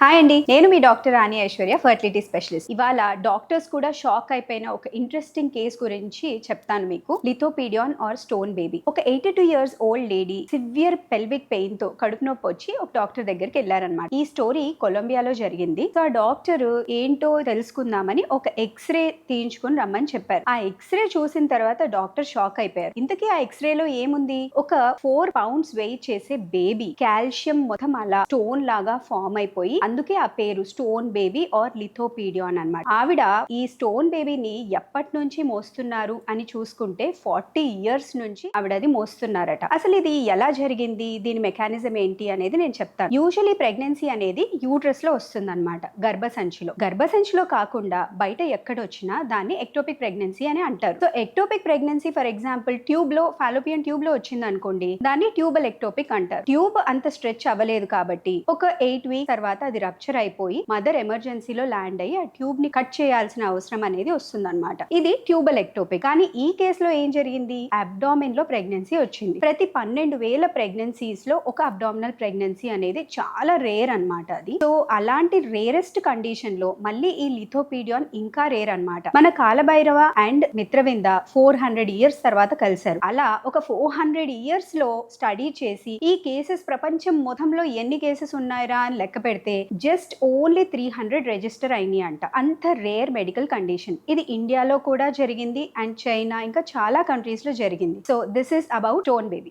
Hi అండి, నేను మీ doctor రాణి Aishwarya, fertility specialist. ఇవాళ డాక్టర్స్ కూడా షాక్ అయిపోయిన ఒక ఇంట్రెస్టింగ్ కేస్ గురించి చెప్తాను మీకు. లిథోపీడియాన్ ఆర్ స్టోన్ బేబీ. ఒక 82 years old lady severe pelvic pain తో కడుపు నొప్పి వచ్చి ఒక డాక్టర్ దగ్గరికి వెళ్ళారనమాట. ఈ స్టోరీ కొలంబియాలో జరిగింది. సో ఆ డాక్టర్ ఏంటో తెలుసుకుందామని ఒక ఎక్స్రే తీయించుకుని రమ్మని చెప్పారు. ఆ ఎక్స్రే చూసిన తర్వాత డాక్టర్ షాక్ అయిపోయారు. ఇంతకీ ఆ ఎక్స్రేలో ఏముంది? ఒక 4 pounds వెయిట్ చేసే బేబీ కాల్షియం మొత్తం అలా స్టోన్ లాగా ఫామ్ అయిపోయి, అందుకే ఆ పేరు స్టోన్ బేబీ ఆర్ లిథోపీడియాన్ అన్నమాట. ఆవిడ ఈ స్టోన్ బేబీని ఎప్పటి నుంచి మోస్తున్నారు అని చూసుకుంటే 40 years నుంచి ఆవిడ అది మోస్తున్నారట. అసలు ఇది ఎలా జరిగింది, దీని మెకానిజం ఏంటి అనేది నేను చెప్తాను. యూజువలీ ప్రెగ్నెన్సీ అనేది యూట్రస్ లో వస్తుంది అనమాట, గర్భసంచిలో కాకుండా బయట ఎక్కడొచ్చినా దాన్ని ఎక్టోపిక్ ప్రెగ్నెన్సీ అని అంటారు. So ectopic pregnancy for example tube లో, ఫాలోపియన్ ట్యూబ్ లో వచ్చింది అనుకోండి, దాన్ని ట్యూబల్ ఎక్టోపిక్ అంటారు. ట్యూబ్ అంత స్ట్రెచ్ అవ్వలేదు కాబట్టి ఒక 8 weeks తర్వాత అది రప్చర్ అయిపోయి మదర్ ఎమర్జెన్సీలో ల్యాండ్ అయ్యి ఆ ట్యూబ్ ని కట్ చేయాల్సిన అవసరం అనేది వస్తుందన్నమాట. ఇది ట్యూబల్ ఎక్టోపిక్. కానీ ఈ కేసులో ఏం జరిగింది? అబ్డామిన్ లో ప్రెగ్నెన్సీ వచ్చింది. ప్రతి 12,000 ప్రెగ్నెన్సీస్ లో ఒక అబ్డామినల్ ప్రెగ్నెన్సీ అనేది చాలా రేర్ అన్నమాట అది. సో అలాంటి రేరెస్ట్ కండిషన్ లో మళ్ళీ ఈ లిథోపీడియాన్ ఇంకా రేర్ అన్నమాట. మన కాలభైరవ అండ్ మిత్రవింద 400 years తర్వాత కలిశారు. అలా ఒక 400 years లో స్టడీ చేసి ఈ కేసెస్ ప్రపంచం మొత్తంలో ఎన్ని కేసెస్ ఉన్నాయరా అని లెక్క పెడితే జస్ట్ ఓన్లీ 300 రిజిస్టర్ అయినాయి అంట. అంత రేర్ మెడికల్ కండిషన్. ఇది ఇండియాలో కూడా జరిగింది అండ్ చైనా ఇంకా చాలా కంట్రీస్ లో జరిగింది. So this is about stone baby.